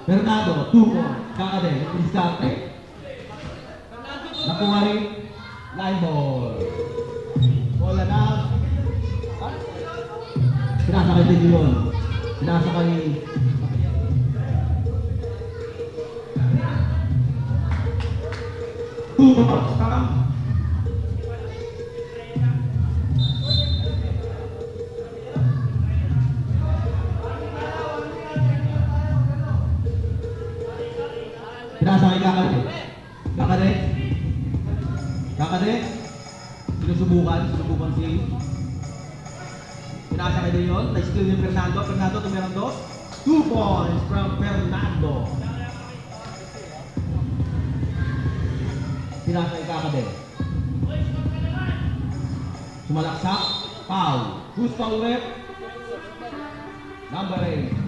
Bernardo, 2 points. Kakade, diskarte. Nakuha rin. Line ball. Bola na. Pinasakay din yun. Pinasakay. Pinasakay kakade. Kakade. Kakade. Sinusubukan si pinasakay din yun. Na-skill ni Fernando. Fernando tumirang 2 points from Fernando. Pinasakay kakade. Sumalaksak. Foul. Who's foul rep? Number 8.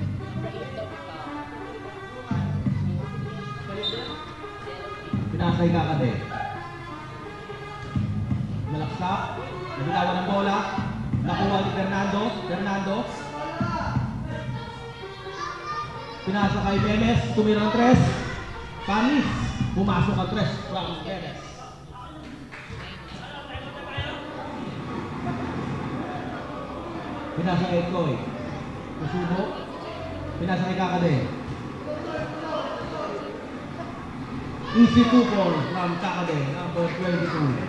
Pinasakay kakade. Malaksak. Nabitawan ng bola. Nakuha ni Fernando. Pinasakay Memes. Tumirang 3. Panis. Pumasok ang 3 from Memes. Pinasakay Koy. Kusubo. Pinasakay kakade. Easy 2 points from Kakade, number 22.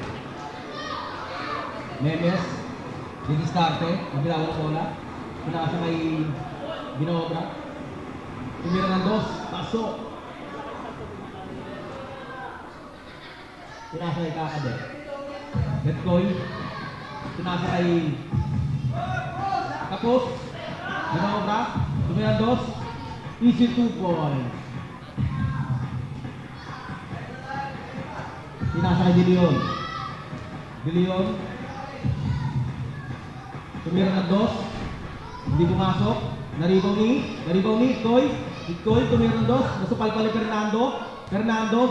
Memes. Didiskarte. Nabilawan ng bola. Pinasakay Binobra. Tumira ng 2. Pasok. Pinasakay Kakade. Netkoy. Pinasakay Kapos. Binobra. Tumira ng 2. Easy 2 points. Pinasakay De Leon. Tumira ng 2. Hindi pumasok. Naribaw ni Koy. Tumira ng 2. Nasupal pa ni Fernando.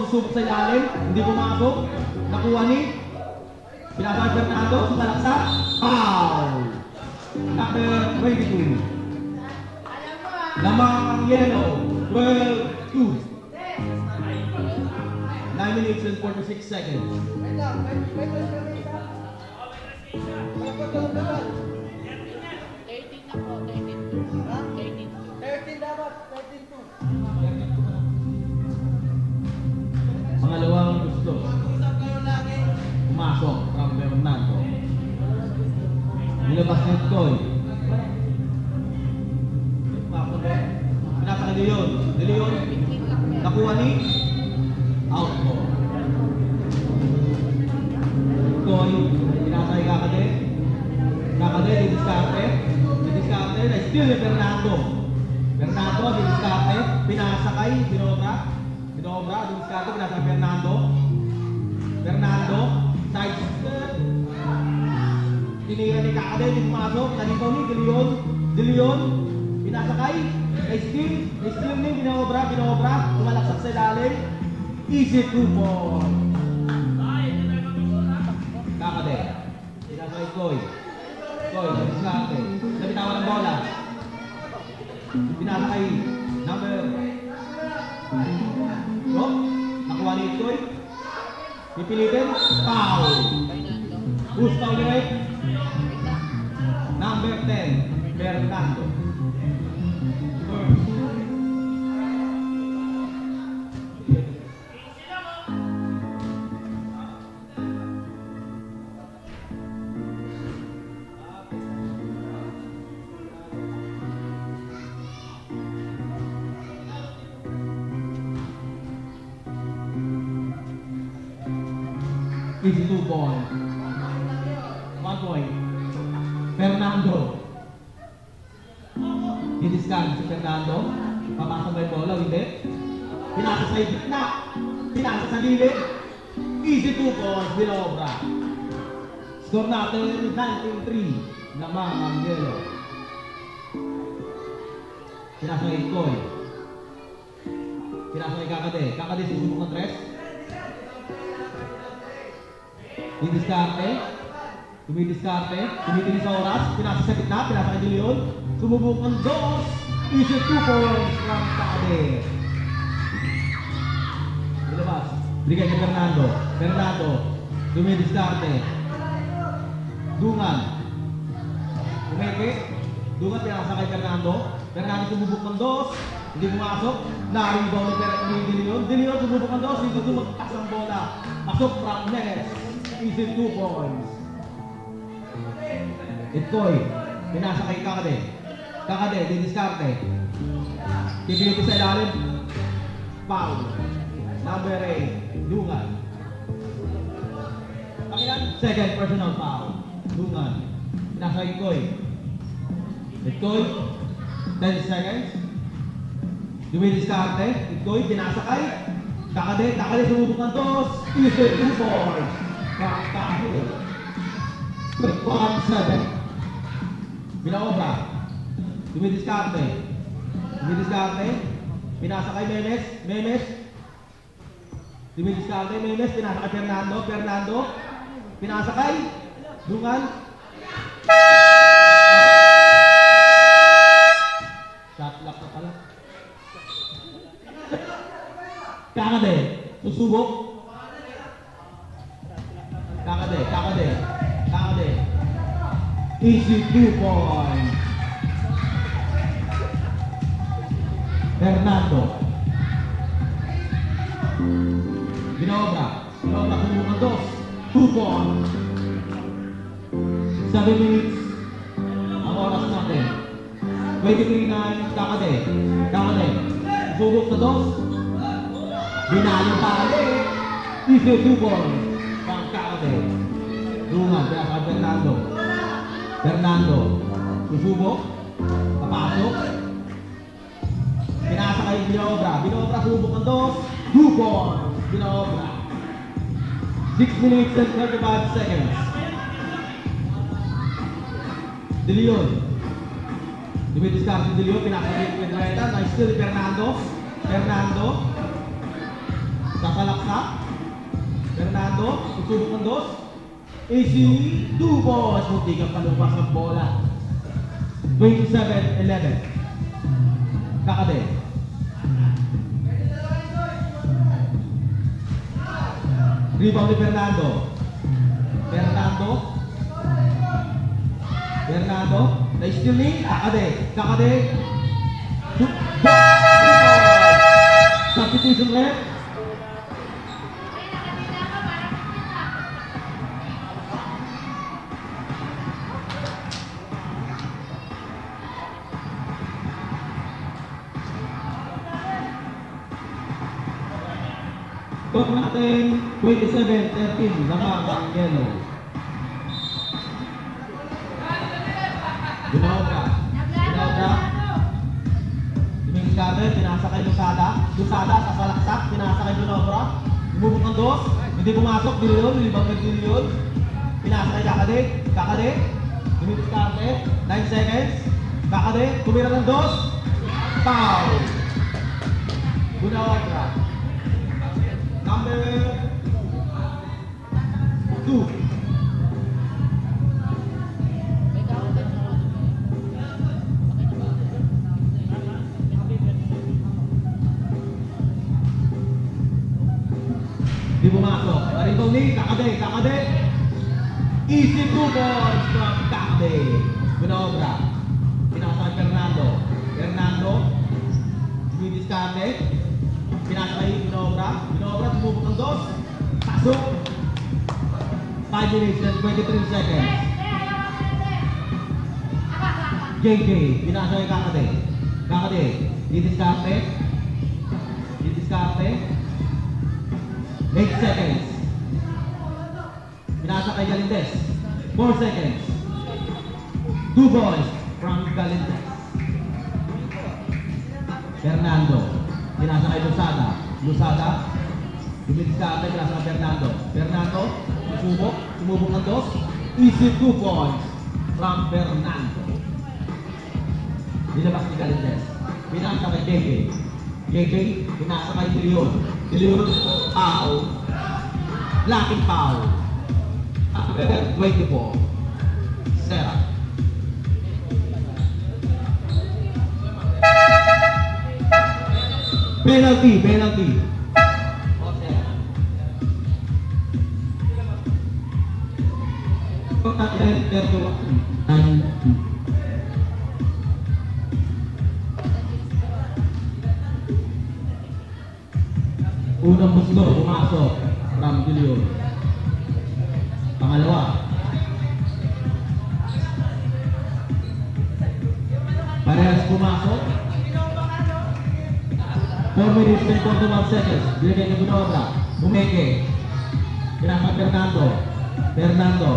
Susubok sa ilalim. Hindi pumasok. Nakuha ni. Pinasakay Fernando. Sumalaksak. Foul. Number 22. Lamang ang yellow. 12-2. 9 minutes and 46 seconds. Wait lang. 13 na po, 13. Ha? 13 dapat, 13-2. Pangalawang gusto. Pumasok from Fernando. Nilabas ni Koy. Pinasakay De Leon. Nakuha ni. Out ball. Koy. Pinasakay Kakade. Didiskarte. Na-steal ni Fernando, didiskarte. Pinasakay Binobra. Didiskarte. Pinasakay Fernando. Side step. Tinira ni Kakade. Hindi pumasok. Nalipaw ni De Leon. Pinasakay. Na-steal ni Binobra. Tumalaksak sa ilalim. Easy 2 points. Kakade. Pinasakay Koy. Didiskarte. Nabitawan ng bola. Pinasakay number. Nakuha ni Koy. Pipilitin. Foul. Who's foul ni Ray? Number 10. Fernando. Easy 2 points. 1 point. Fernando. Didiskarte si Fernando. Papasok ba yung bola? Hindi. Pinasa sa gitna. Pinasa sa gilid. Easy 2 points. Binobra. Score natin 19-3. Lamang ang yellow. Pinasa kay Koy. Pinasa kay Kakade. Kakade susubok ng 3. Didiskarte. Tumidiskarte. Tumitingin sa oras. Pinasa sa gitna. Pinasa kay De Leon. Sumubok ang dos. Easy 2 points from Kakade. Ilabas. Bigay kay Fernando. Fernando. Tumidiskarte. Dungan. Umeke. Dungan pinasa kay Fernando. Fernando sumubok ng dos. Hindi pumasok. Na-rebound ni De Leon. De Leon sumubok ng dos. Hindi tumagpas ang bola. Pasok from Nenes. Easy 2 points. Itkoy. Pinasa kay Kakade. Kakade. Didiskarte. Pipiliti sa ilalim. Foul. Number 8. Dungan. Pakilan. Second personal foul. Dungan. Pinasa kay Itkoy. Itkoy. 10 seconds. Dumidiskarte. Itkoy. Pinasa kay Kakade. Kakade sumubok ng dos. Easy 2 points. Kakade. 1-7. Binaobra. Dumidiskarte. Dumidiskarte. Pinasa kay Memes. Memes. Dumidiskarte. Memes. Pinasa kay Fernando. Fernando. Pinasa kay Dungan. Shot lock na pala. Kakade. Susubok. Kakade. Kakade. Kakade. Easy 2 points. Fernando. Binobra. Binobra sumubok ng dos. 2 points. 7 minutes. Ang oras natin. 23-9. Kakade. Kakade. Subok sa dos. Binalo pa ulit. Easy 2 points. Pang Kakade. Dungan. Kaya sa Fernando. Fernando. Susubok. Papasok. Pinasa kay Binobra. Binobra subok ng dos. 2 points. Binobra. 6 minutes and 35 seconds. De Leon. Dumidiskarte si De Leon. Pinasa kay Pedreta. Nice still Fernando. Fernando. Sasalaksak. Fernando. Susubok ng dos. Easy 2 points. Munti kang palumpas ang bola. 27-11. Kakade. Rebound ni Fernando. Fernando. Fernando. Na-steal ni Kakade. Kakade. Substitution left. Score natin 27-13. Lamang ang yellow. Binobra. Binobra. Dumidiskarte. Pinasa kay Lusada. Lusada sa salaksak. Pinasa kay Binobra. Lumubok ng dos. Hindi pumasok. De Leon. Nilibang kay De Leon. Pinasa kay Kakade. Kakade. Dumidiskarte. 9 seconds. Kakade. Tumira ng dos. Foul. Binobra. Number 2. Di pumasok. Rebound ni Kakade. Kakade. Easy 2 points from Kakade. Binobra. Pinasa kay Fernando. Fernando. Dumidiskarte. Pinasa kay Binobra. Binobra, sumubok ng dos. Pasok. 5 minutes and 23 seconds. JJ, pinasa kay Kakade. Kakade, didiskarte. Didiskarte. 8 seconds. Pinasa kay Galindes. 4 seconds. 2 balls from Galindes. Fernando. Pinasa kay Lusada. Lusada. Dumidiskarte. Pinasa kay Fernando. Fernando. Sumubok. Sumubok ng dos. Easy 2 points from Fernando. Nilabas ni Galindes. Pinasa kay JJ. JJ. Pinasa kay De Leon. De Leon. Foul. Blocking foul. 24. Sera. Penalty. Unang gusto, pumasok. From Julio. Pangalawa. Parehas pumasok. 4 minutes and 41 seconds. Binigay ni Bunobra. Bumeke. Pinasa Fernando.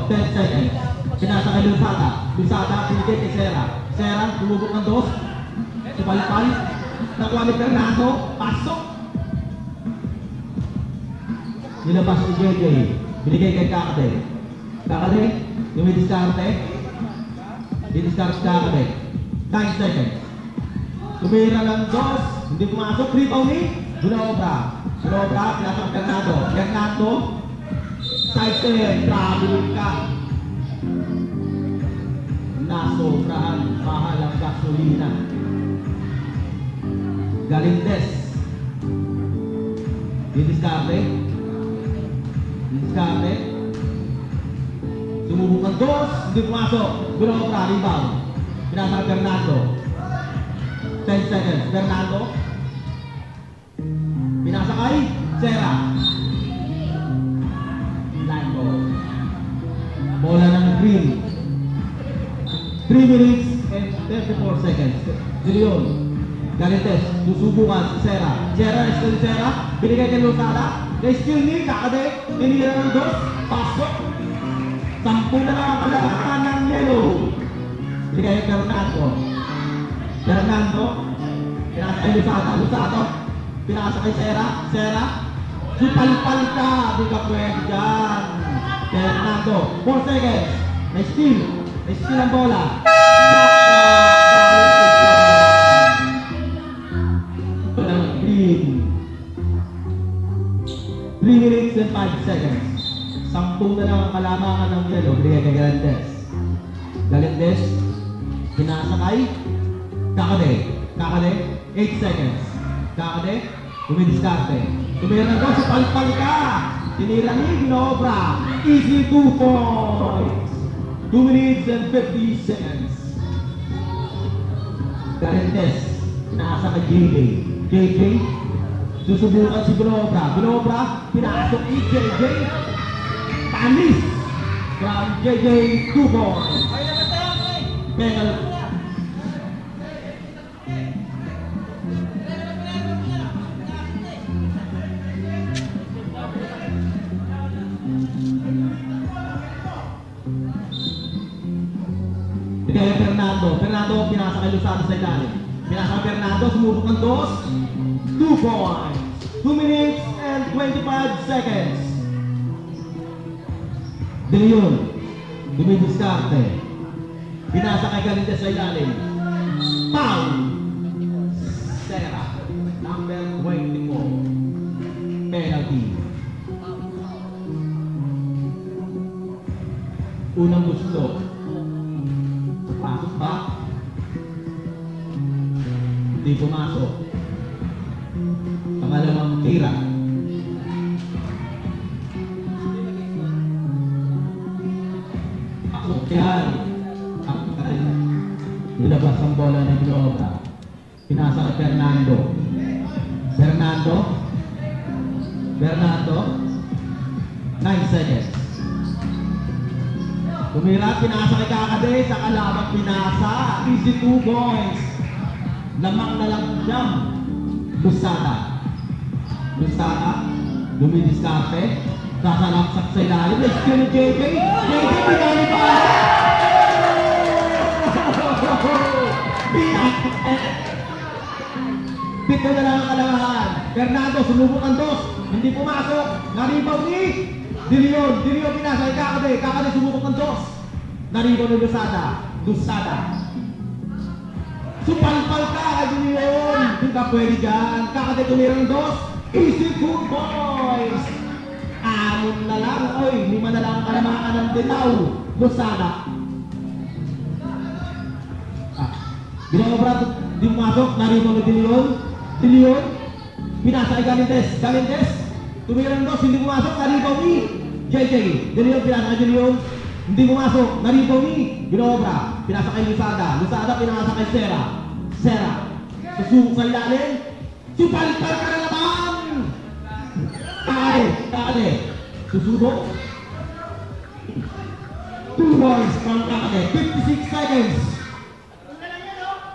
10 seconds. Pinasa kay Lusada. Binigay kay Sera. Sera, tumubok ng dos. Supalipal. Nakuha ni Fernando. Pasok. Nilabas ni JJ. Binigay kay Kakade. Kakade, yung may diskarte. Didiskarte Kakade. 9 seconds. Tumira ng dos. Hindi pumasok. Rebound ni Bunobra. Pinasa Fernando. Fernando. Side step. Traveling ka. Nasobrahan. Mahal ang gasolina. Galindes. Didiskarte. Sumubok ng dos, hindi pumasok. Bunobra, rebound. Pinasa Fernando. 10 seconds. Fernando. Pinasa kay Sera. Line ball. Bola ng green. 3 minutes and 34 seconds. Zillion. Galintes. Susubukan si Sera. Sera. Binigay kay Lozada. Rescue ni Kakade, ninira ng dos, pasok. 10 na lang ang kalabakan ng yellow. Bigay kay Fernando. Pinasa kay Lusado. Pinasa kay Sera. Supalpal ka, di ka pwede dyan. Fernando, 4 seconds. May steal ang bola. Green. 3 minutes and 5 seconds. 10 na lang ang kalamangan ng yellow. Bigay kay Galindes. Pinasa kay Kakade. 8 seconds. Kakade, dumidiskarte. Tumira ng dos, palpal ka. Tinira ni Bunobra. Easy 2 points. 2 minutes and 50 seconds. Galindes. Pinasa kay JJ. Susubukan si Bunobra, pinasok ni JJ. Panis from JJ, 2 points. Penalty. Kaya Fernando, pinasa kay Lusado sa ilalim. Pinasa kay Fernando, sumubok ng dos. 2 points. 2 minutes and 25 seconds. Dilion. Dumidiskarte. Pinasa kay Galindes sa ilalim. Foul. Sera. Number 24. Penalty. Unang gusto. Pasok ba? Hindi pumasok. Pangalawang tira. Yan. Nilabas ang bola ng Bunobra. Pinasa kay Fernando. Fernando. 9 seconds. Tumira, pinasa kay Kakade. Sa kalabang pinasa. Easy 2 points. Lamang na lang jump. Lusada. Dumidiskarte. Sasalaksak sa ilalim. Rescue ni JJ. Pinali pa! Pito na lang ang kalamangan. Fernando, sumubok ang dos. Hindi pumasok. Naribaw ni Dilion. Pinasa kay Kakade. Kakade sumubok ang dos. Naribaw ni Lusada. Supalpal ka kay Dilion. Hindi ka pwede dyan. Kakade tumira ng dos. Easy 2 boys. 6 na lang. 5 na lang ang kalamangan ng Dilaw, Losada. Binobra, di pumasok, narito ni De Leon, pinasa kay Galindes, tumira ng dos, hindi pumasok, narito ni JJ, De Leon, pinasa kay De Leon, hindi pumasok, narito ni Binobra, pinasa kay Losada, pinasa kay Sera, susubok sa ilalim, supalipal ka na naman! Kakade, susubok, 2 balls from Kakade, 56 seconds.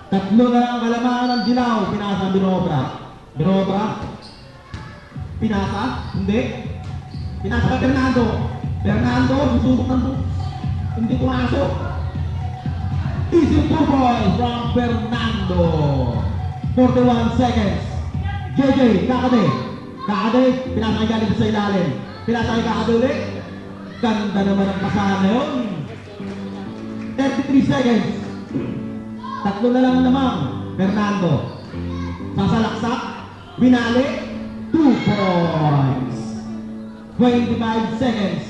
Tatlo na lang ang kalamangan ng Dilaw, pinasa ang Binobra, pinasa, hindi, pinasa kay Fernando, susubok ng hindi pumasok. Easy 2 balls from Fernando, 41 seconds. JJ, Kakade, pinasa kay galing sa ilalim, pinasa kay Kakade ulit, ganda naman ang pasahan na yun. 33 seconds. Tatlo na lang naman. Fernando. Sasalaksak. Binali. 2 points. 25 seconds.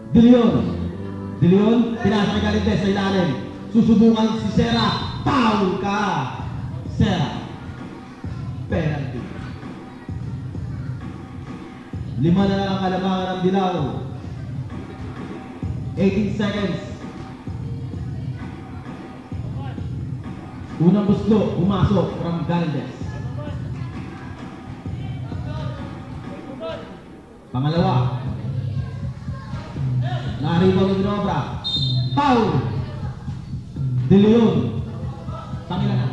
De Leon. Pinasa kay Galindes sa ilalim. Susubukan si Sera. Foul ka. Sera. Penalty. 5 na lang ang kalamangan ng Dilaw. 18 seconds. Unang buslo, pumasok from Galindes. Pangalawa. Narito ni Binobra. Foul. De Leon. Pangila na.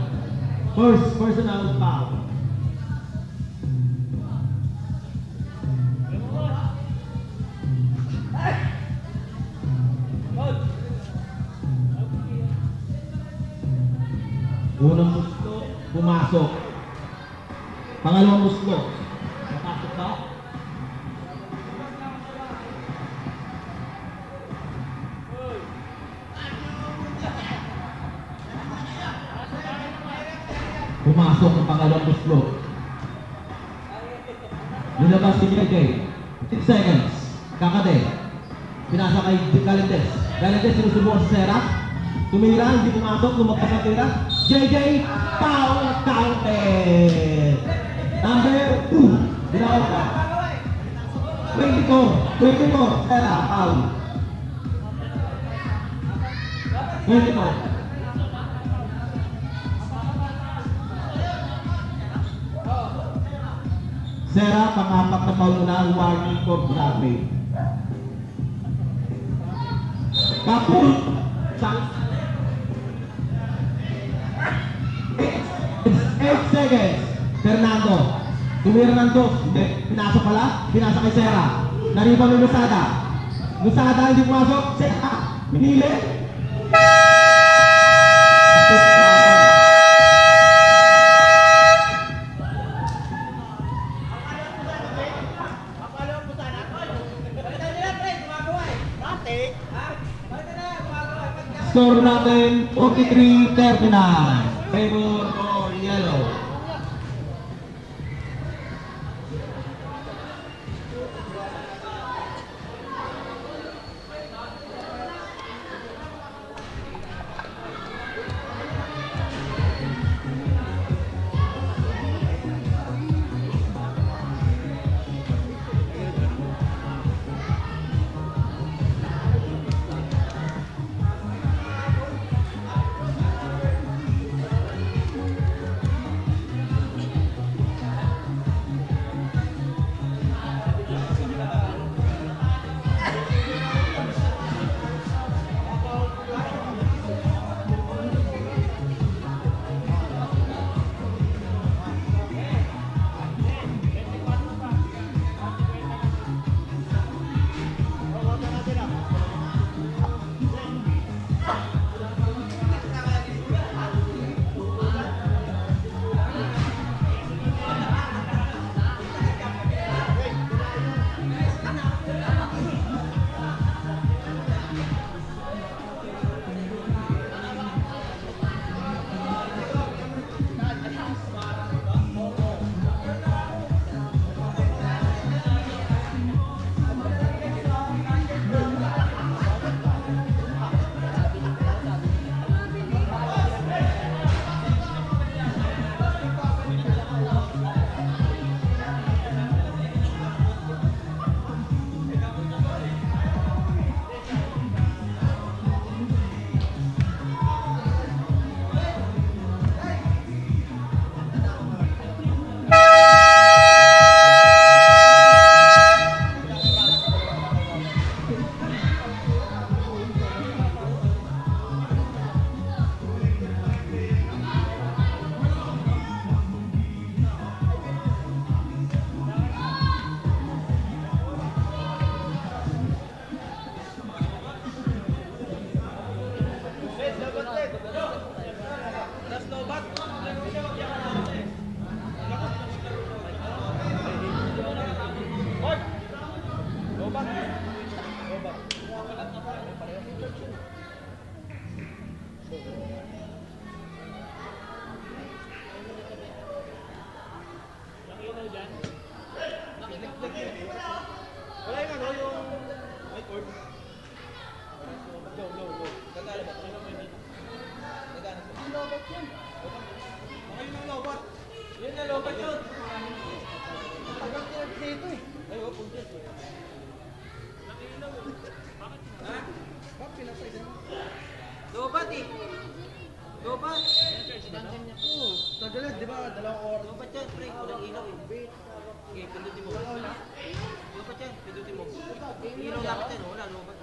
First personal foul. Unang muslo, pumasok. Pangalawang muslo, napasok ba? Pumasok ang pangalawang muslo. Nilabas si JJ. 6 seconds. Kakade. Pinasa kay Galindes. Sinusubukan si Sera. Tumira, hindi pumasok, lumagpas ang tira. JJ, foul counted. Number 2, Binobra. 24, Sera, foul. 24. Sera, pang-apat na foul na, warning for grabe. Kapul, chance. 8 seconds. Fernando. Tumira ng dos. Hindi. Pinasok pala. Pinasok kay Sera. Naribang ni Losada. Hindi pumasok. Sera. Minili. Score natin 43-39. Favor or yellow. lobat yun. Okay ng lobat. Yun na lobat yun. Tagal dito eh. Ay, oh, puntis. Ha? Bakit pinasay din? Lobat eh. Lobat. Oo, tagal di ba? 2 oras. Lobat yan, pre. Walang ilaw eh. Okay, pindutin mo. Lobat yan, pindutin mo. Ilaw dapat yan, wala lobat.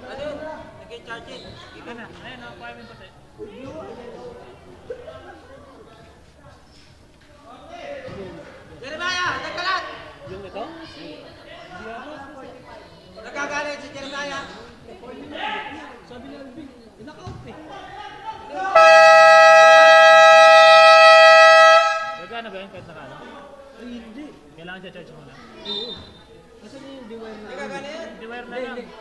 Ano yun? Nag-charge it. Ika na. Ayun, nakuha mo yung patay. Jeremiah, nagkalat! Yung ito? Nagkagalit si Jeremiah. Sabi ni Alvin, naka-out eh. Nagkano ba yun kahit nakano? Ay, hindi. Kailangan siya charge muna. Oo. Asan yung D-wire na? Nagkagalit yan. Di-wire na Hindi, lang. hindi.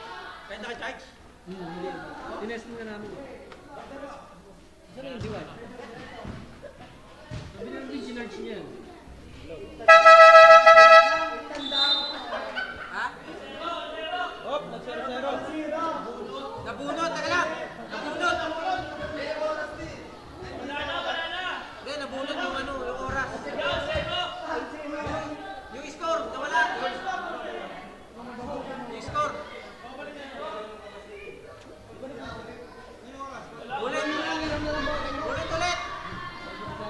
Kahit naka-charge. Hindi. Tinesting na namin. Saan yung D-wire? Sabi ni Alvin, sinarge niya yan. Ha? Hop, nag-0-0. Nabunot, taga lang. Nabunot. Hindi, nabunot yung ano, yung oras. Yung score, nawala. Yung score. Ulit. Ulit ulit.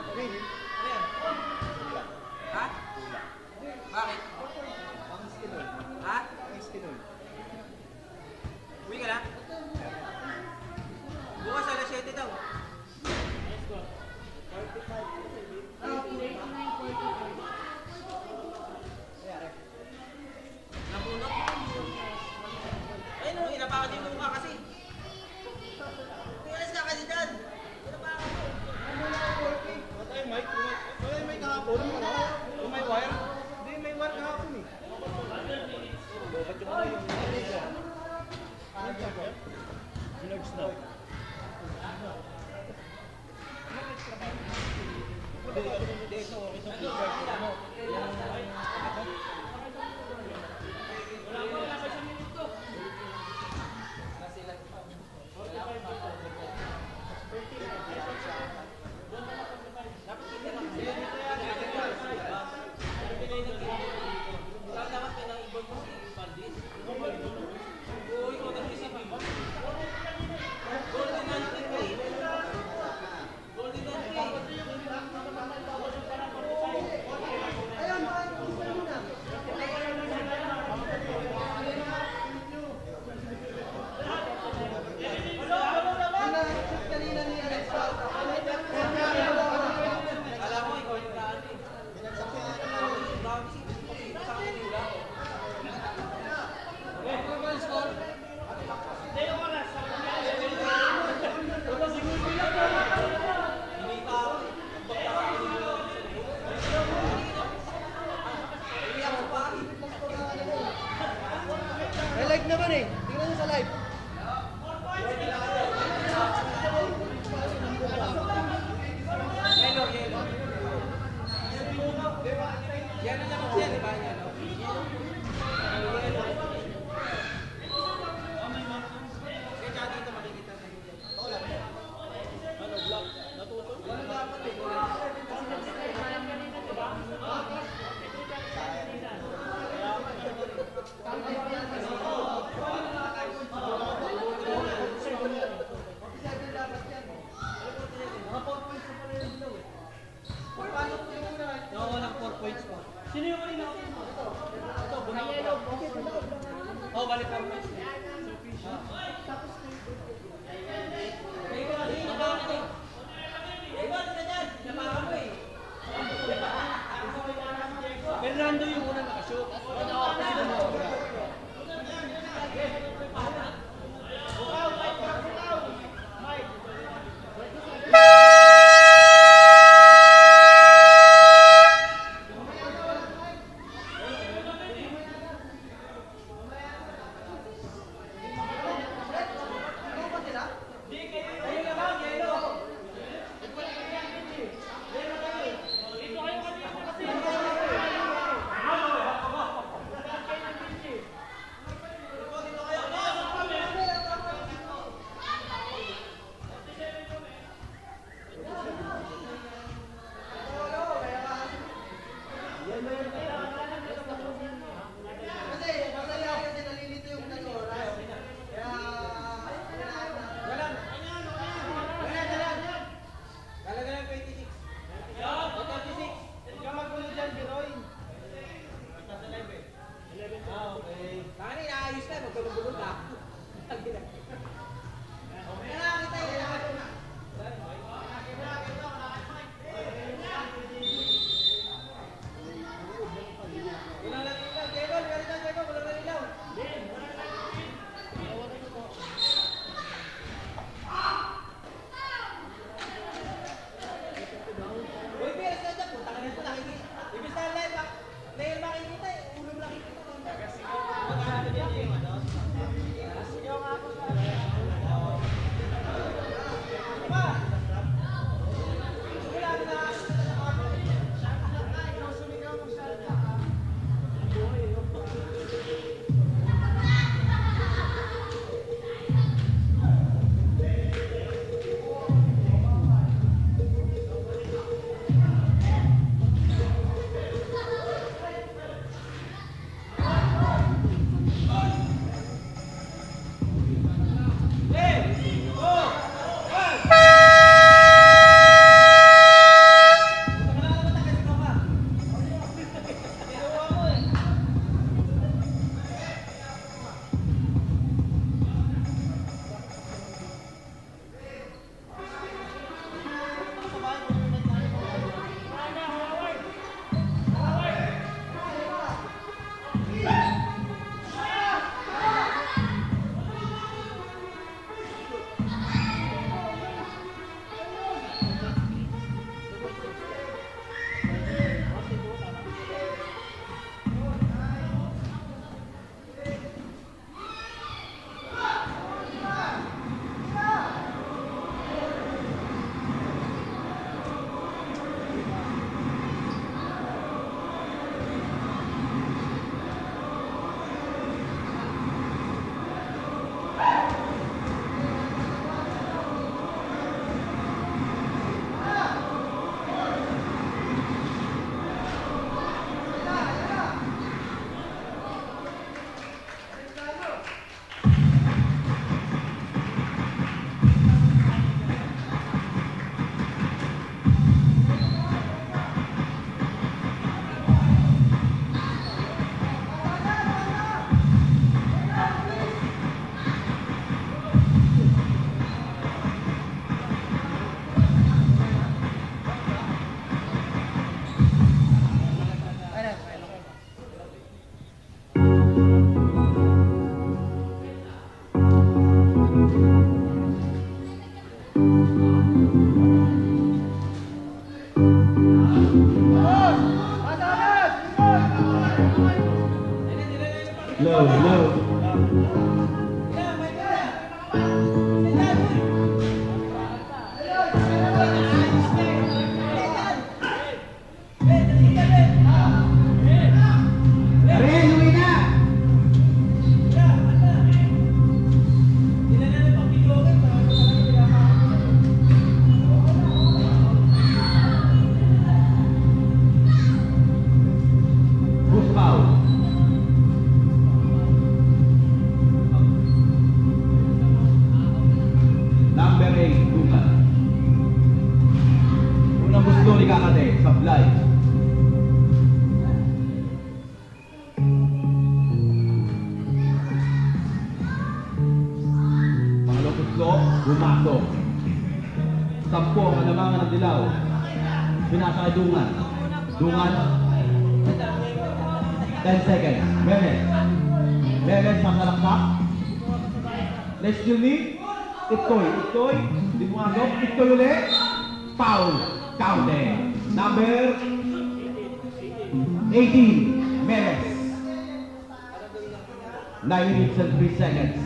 Ano yan? Ha? Bakit? Ha? Uwi ka na? Bukas alas 7 daw. Nabunot. Ayun o, inapakan yung mukha kasi. Tiyalis ka kasi dyan. Inapakan mo. Wala yung mic. Wala yung mic kahapon. Yung may wire. Hindi, may wire kahapon eh. Ba't yung ano yung Sinarge na. Hindi, ito. Ano? Dapat pinang-ibon mo si Valdez. Oo, ikaw nag-isip mo. Golden Mountain Way. Golden Mountain Way. Alam mo, ikaw yung daan eh. Dami si sa kanila. Hinita ako eh. Iiyak ko pa. May live naman eh. Tingnan nyo sa live. Yellow, yellow. Yellow naman siya, di ba? Yellow. Yellow. Kaya tsaka dito makikita na yun. Ano, black? Natuto? Wala dapat eh. Walang 4 points pa. Sino yung kanina? Ito, bunang yellow. Oh, bali 4 points. Fernando yung unang nakashoot. Walang ilaw. Diego, meron na Diego. Walang ilaw. Uy, Piers, na dyan. Punta ka na ito. Nakikita. Ibig sa live, player makikita eh. Ulo mo nakikita. Sigaw nga ako sa... Diba? Wala na. Sumigaw mo sa... Low, low. Ren, uwi na! Guspaw. Number 8, Duman. Unang gusto ni Kakate, Sablay. Pangalawang gusto, Bumasok. 10 ang alamangan ng dilaw. Pinasa kay Dungan. Dungan. 10 seconds. Memes. Memes sasalaksak. Let's do me. Itoy. Itoy. Di pumasok. Itoy ulit. Foul. Counted. Number 18. Memes. 9 minutes and 3 seconds.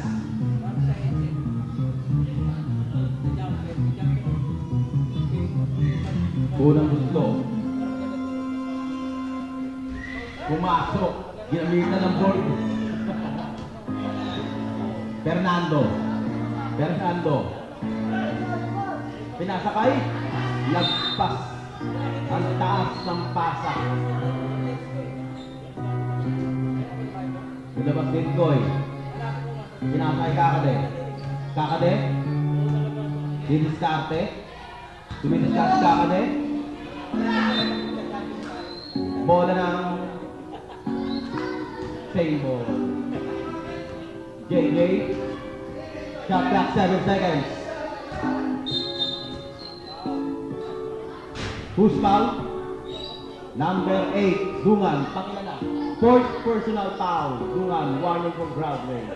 Unang gusto. Pumasok. Ginamitan ng board. Fernando. Pinasakay. Lagpas. Ang taas ng pasak. Pinabas din Koy. Pinasakay Kakade. Diniskarte. Dumidiskarte Kakade. Bola ng table. JJ. Shot clock 7 seconds. Who's foul? Number 8, Dungan. Pakilala. Fourth personal foul. Dungan, warning for Broadway.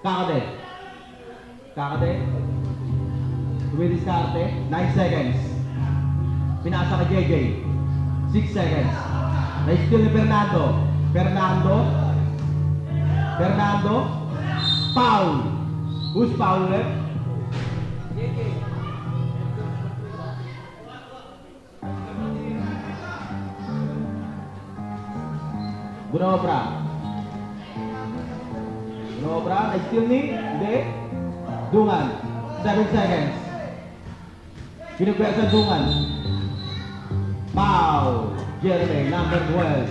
Kakade. Kakade. Tumidiskarte. 9 seconds. Pinasa kay JJ. 6 seconds. Na-steal ni Fernando. Fernando. Foul. Who's foul ulit? Bunobra. Na-steal ni? Hindi. Dungan. 7 seconds. Pinagwersa Dungan. Foul. Jeremy, number 12.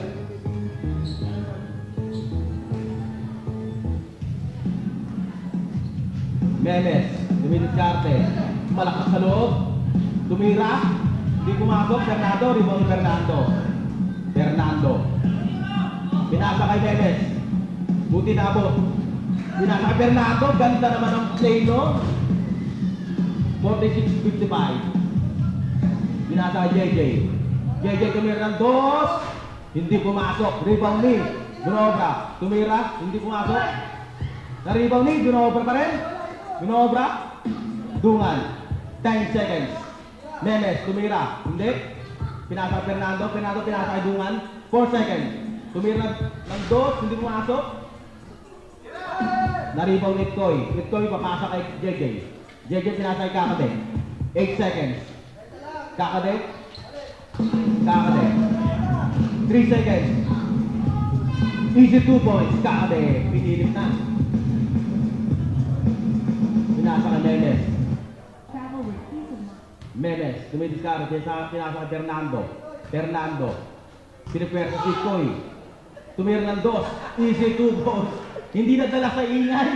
Memes, dumidiskarte. Malakas sa loob. Tumira. Hindi pumasok. Fernando, rebound Fernando. Pinasa kay Memes. Buti nabot. Pinasa kay Fernando. Ganda naman ang play, no? 46-55. Pinasa kay JJ. JJ tumira ng dos. Hindi pumasok. Rebound ni Gunobra. Tumira. Hindi pumasok. Na-rebound ni Gunobra pa rin. Gunobra. Dungan. 10 seconds. Memes. Tumira. Hindi. Pinasa kay Fernando. Pinasa kay Dungan. 4 seconds. Tumira ng dos. Hindi pumasok. Na-rebound ni Itkoy. Itkoy papasa kay JJ. JJ pinasa kay Kakade. 8 seconds. Kakade. 3 seconds. Easy 2 points. Kakade. Pinilit na. Pinasa kay Memes. Memes. Tumidiskarte. Pinasa kay Fernando. Pinipwersa si Koy. Tumira ng dos. Easy 2 points. Hindi nadala sa ingay.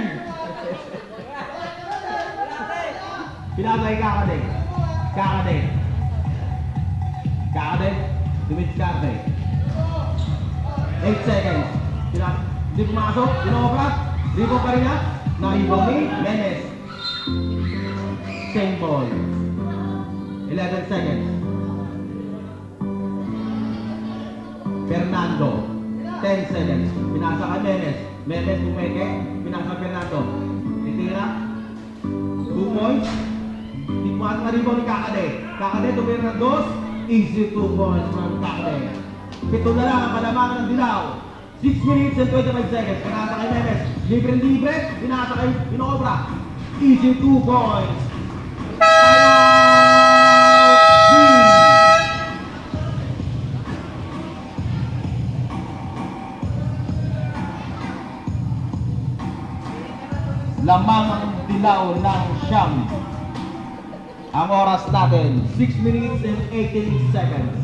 Pinasa kay Kakade. Dumidiskarte. 8 seconds. Hindi pumasok. Pinobra. Rebound pa rin niya. Na-rebound ni Menes. Same ball. 11 seconds. Fernando. 10 seconds. Pinasa kay Menes. Menes bumeke. Pinasa kay Fernando. Titira. 2 points. Hindi pumasok na rebound ni Kakade. Kakade tumira ng dos. Easy 2 points from Kakade. Pito na lang ang palamangan ng Dilaw. 6 minutes and 25 seconds. Pinasa kay Memes. Libre. Pinasa kay Pinobra. Easy 2 points. Lamang ang Dilaw ng siyam. Ang oras natin, 6 minutes and 18 seconds.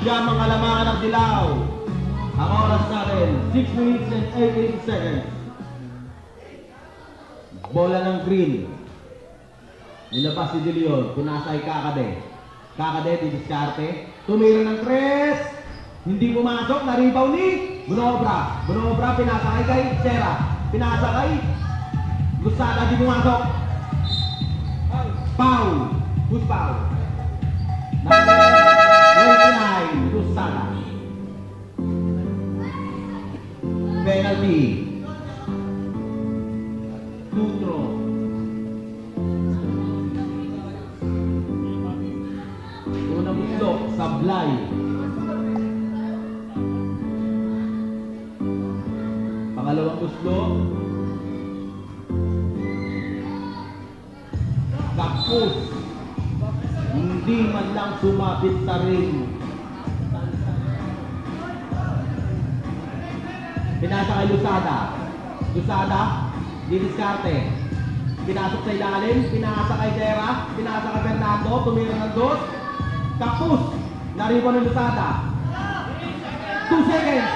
Siya mga lamangan ng Dilaw. Ang oras natin, 6 minutes and 18 seconds. Bola ng green. Nilabas si De Leon. Pinasa kay Kakade. Kakade, didiskarte. Tumira ng 3. Hindi pumasok. Na-rebound ni Bunobra. Bunobra, pinasa kay Sera. Pinasa kay Lusada. Hindi pumasok. Foul. Who's foul? Number 29, Lusada. Penalty. Tutro. Unang gusto, Sablay. Pangalawang gusto, Kapus. Hindi man lang sumabit sa ring. Pinasa kay Lusada. Lusada, didiskarte. Pinasok sa ilalim, pinasa kay Dera, pinasa kay Fernando, tumira ng dos. Kapus, na-rebound ng Lusada. 2 seconds.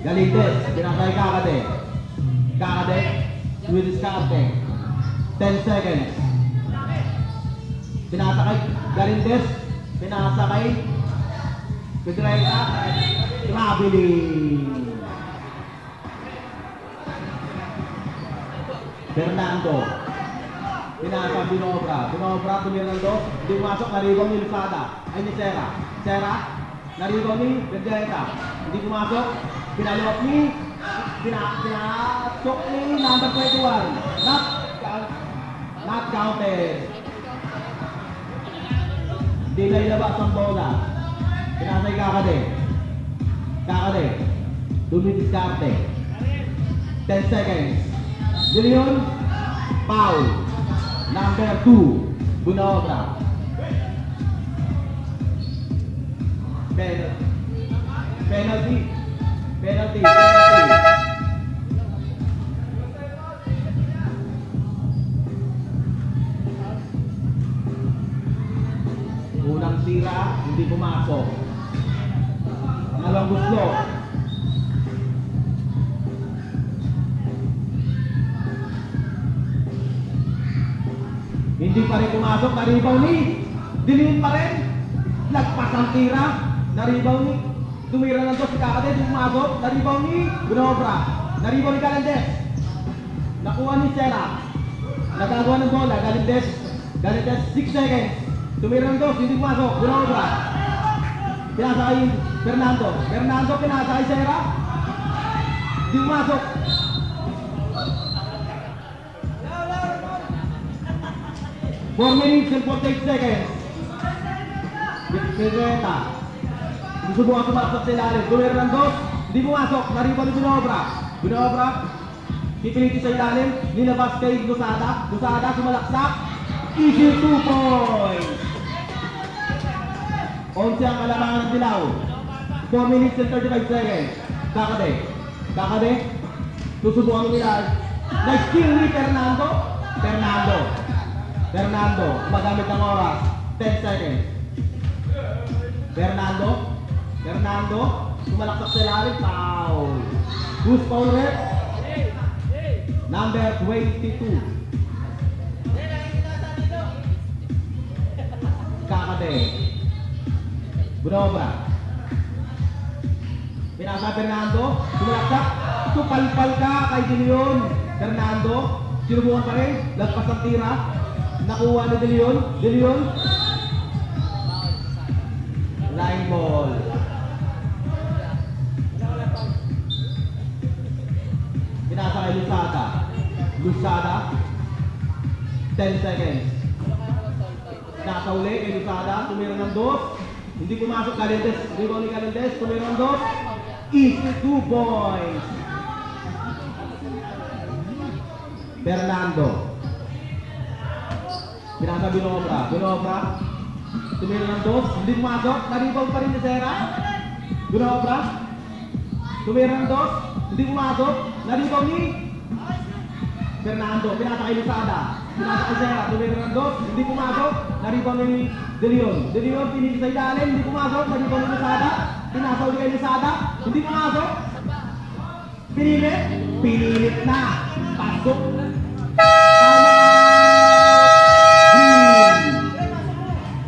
Galites, pinasay Kakade. Kakade, with diskarte. 10 seconds. Pinasa kay Galites, pinasa kay Pedrera, traveling. Fernando, pinasa Binobra, Binobra tumira ng dos, hindi pumasok, naribang ni Lusada, ay ni Sera, Sera, naribang ni Pedrera, hindi pumasok, pinalawat ni, pinasok ni number 21, not counted. Hindi na ilabas ang bola. Pinasay Kakade. Kakade. Dumidiskarte. 10 seconds. Dilion. Foul. Number 2. Bunaobra. Penalty. Penalty. Penalty. Penalty. Unang tira, hindi pumasok. Pangalawang gusto. Hindi pa rin pumasok, naribaw ni. Diliin pa rin. Lagpas ang tira, naribaw ni. Tumira ng dos si Kakade, hindi pumasok, naribaw ni Binobra. Naribaw ni Galandes. Nakuha ni Sera. Nagagawa ng bola, Galandes. Galandes, 6 seconds. Tumira ng dos, hindi pumasok, Binobra. Pinasa kay Fernando. Fernando, pinasa kay Sera. Hindi pumasok. Four minutes and 48 seconds. Pedreta. Susubukan sumasok sa ilalim. Tumira ng dos, hindi pumasok. Nariba ni Binobra. Binobra, pipiliti sa ilalim. Nilabas kay Lusada. Lusada, sumalaksak. Easy 2 points. 11 ang kalamangan ng Dilaw. 4 minutes and 35 seconds. Kakade. Kakade. Susubukan nila. Nag-steal ni Fernando. Fernando. Fernando. Magamit ng oras. 10 seconds. Fernando. Fernando. Sumalaksak sa ilalim. Foul. Who's foul rep? Number 22. Kakade. Binobra. Pinasa Fernando. Sumalaksak. Tupalpal ka kay Dilion. Fernando. Sinubukan pa rin. Lagpas ang tira. Nakuha ni Dilion. Dilion. Line ball. Pinasa kay Lusada. Lusada. 10 seconds. Nasa uli kay Lusada. Tumira ng dos. Hindi pumasok Galandes. Rebound ni Galandes. Tumira ng dos. Easy 2 points. Fernando. Pinasa Binobra. Binobra. Tumira ng dos. Hindi pumasok. Na-rebound pa rin ni Sera. Binobra. Tumira ng dos. Hindi pumasok. Na-rebound ni Fernando. Pinasa kay Lusada. Pinasa kay Sera. Tumira ng dos. Hindi pumasok. Na-rebound ni De Leon. De Leon pinili sa ilalim. Hindi pumasok. Na-rebound ni Lusada. Pinasa ulit kay Lusada. Hindi pumasok. Pinilit. Pinilit na. Pasok.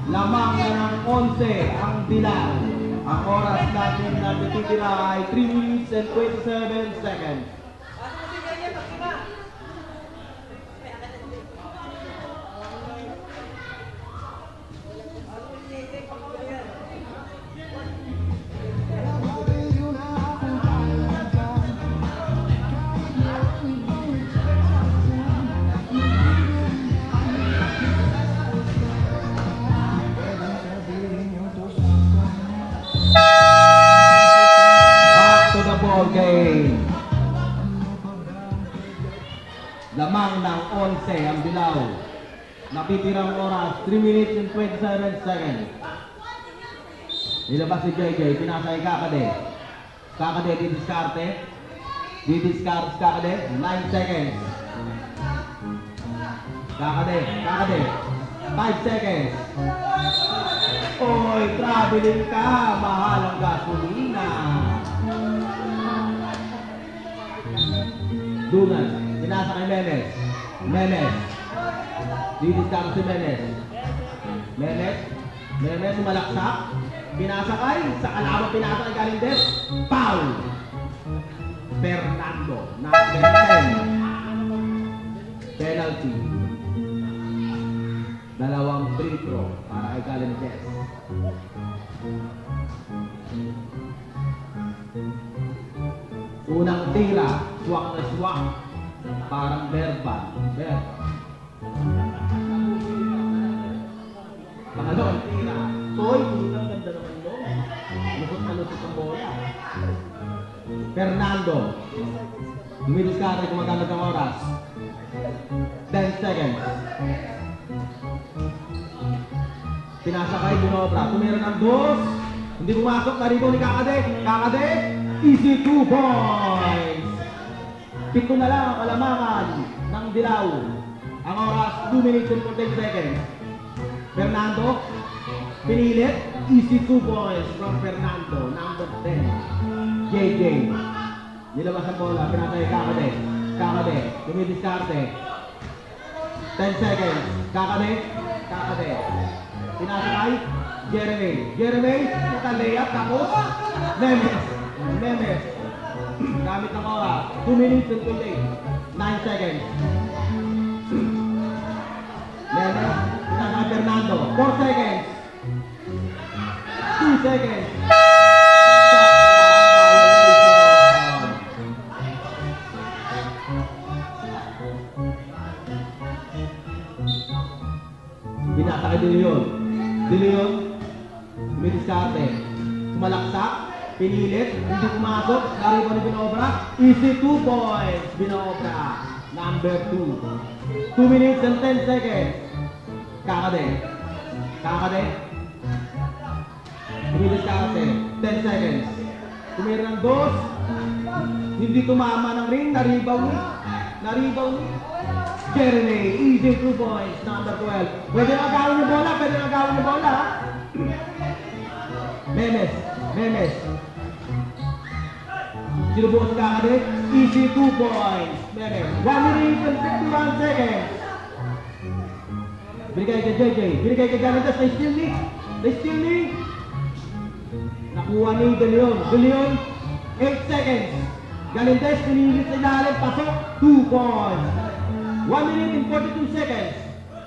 Lamang na ng 11 ang Dilaw. Ang oras natin na natitira ay 3 minutes and 27 seconds. Game. Lamang ng 11 ang Dilaw. Napitirang oras 3 minutes and 27 seconds. Nilabas si JJ, pinasa kay Kakade. Kakade, didiskarte. Didiskarte si Kakade, 9 seconds. Kakade, 5 seconds. Oy, traveling ka, mahal ang gasolina. Dungan, pinasa kay Menes. Menes. Didiskarte si Menes. Menes sumalaksak. Pinasa kay, sa kalaban pinasa kay Galindes. Foul! Fernando, number 10. Penalty. Dalawang free throw para kay Galindes. Unang tira, swak na swak. Parang verbal. Pangalawang tira. Toy, ang ganda naman doon. Lusot na lusot ang bola. Fernando. Dumidiskarte, gumagamit ng oras. 10 seconds. Pinasa kay Binobra. Tumira ng dos. Hindi pumasok. Naribo ni Kakade. Kakade. Easy 2 points. Pito na lang ang kalamangan ng Dilaw. Ang oras, 2 minutes and 14 seconds. Fernando. Pinilit. Easy 2 points from Fernando. Number 10. JJ. Nilabas ang bola. Pinasa kay Kakade. Kakade. Dumidiskarte. 10 seconds. Kakade. Pinasa kay Jeremy. Naka-layup. Tapos. Memes. Gamit ng oras. 2 minutes and 9 seconds. Memes. Pinasa kay Fernando. 4 seconds. 2 seconds. Binasa kay De Leon, dumidiskarte, sumalaksak, pinilit, hindi pumasok, naribo ni Binobra, easy 2 points, Binobra, number 2. 2 minutes and 10 seconds. Kakade, dumidiskarte, 10 seconds. Tumira ng dos, hindi tumama ng ring, naribaw ni Jeremy, easy 2 points, number 12. Pwede na agawin yung bola, Memes. Sinubukan si Kakade, easy 2 points, Memes. 1 minute and 51 seconds. Binigay kay JJ, binigay kay Galindes, they still need. Nakuha ni De Leon, 8 seconds. Galindes, pinilit sa ilalim, pasok, 2 points. 1 minute and 42 seconds.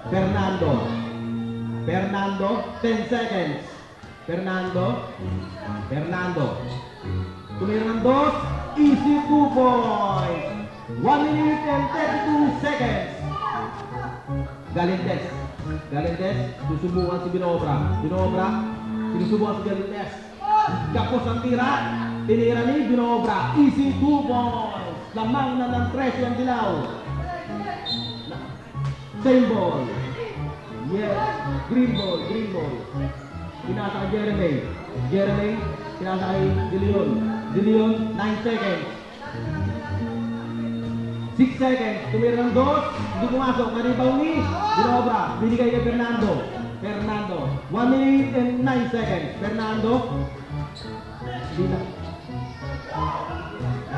Fernando, 10 seconds. Fernando. Tumira ng dos, easy 2 points. 1 minute and 32 seconds. Galindes, susubukan si Binobra, sinusubukan si Galindes. Kapos ang tira, tinira ni Binobra, easy 2 points. Lamang na ng 13 ang Dilaw. Same ball. Yes, green ball. Pinasa kay Jeremy, pinasa kay De Leon, 9 seconds. 6 seconds, tumira ng dos, hindi pumasok, naribaw ni Binobra, binigay kay Fernando, 1 minute and 9 seconds. Fernando,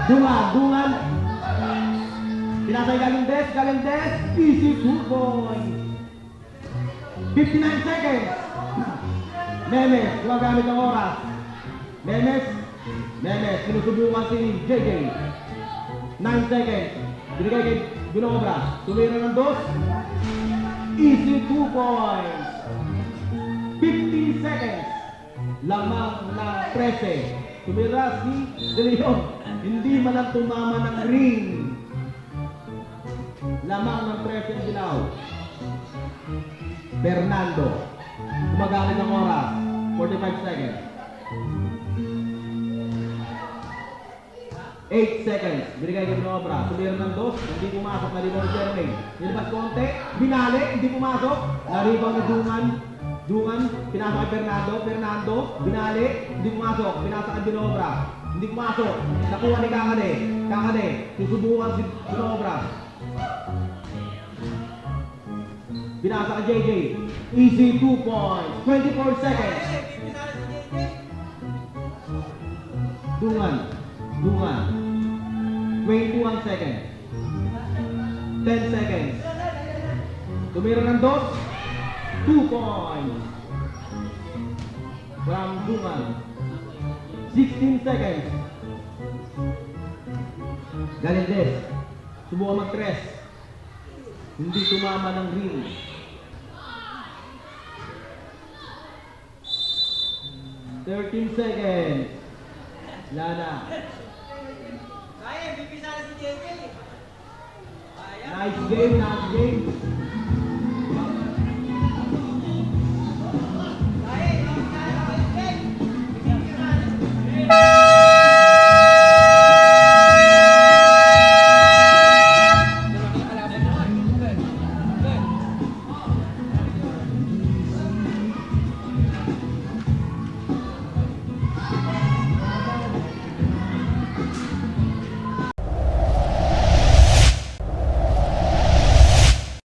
Dungan, pinasa kay Galindes, easy 2 points. 59 seconds. Memes, gumagamit ng oras. Memes, sinusubukan si JJ. 9 seconds. Binigay kay Binobra. Tumira ng dos. Easy 2 points. 50 seconds. Lamang ng 13. Tumira si De Leon. Hindi man lang tumama ng ring. Lamang ng 13 ang Dilaw. Fernando. Gumagamit ng oras. 45 seconds. 8 seconds. Binigay kay Binobra. Tumira ng dos. Hindi pumasok. Naribaw ni Jeremy. Nilabas konti. Binali. Hindi pumasok. Naribaw ni Dungan. Dungan, pinasa kay Fernando. Fernando, binali, hindi pumasok. Pinasa kay Binobra. Hindi pumasok. Nakuha ni Kakade. Kakade, susubukan si Binobra. Pinasa kay JJ. Easy 2 points. 24 seconds. Dungan. Dungan. 21 seconds. 10 seconds. Tumira ng dos. 2 points. From Dungan. 16 seconds. Galindez. Subukan mag-tres. Hindi tumama ng ring. 13 seconds. Lana. Kaya, bibisa na si JJ. Nice game, nice game.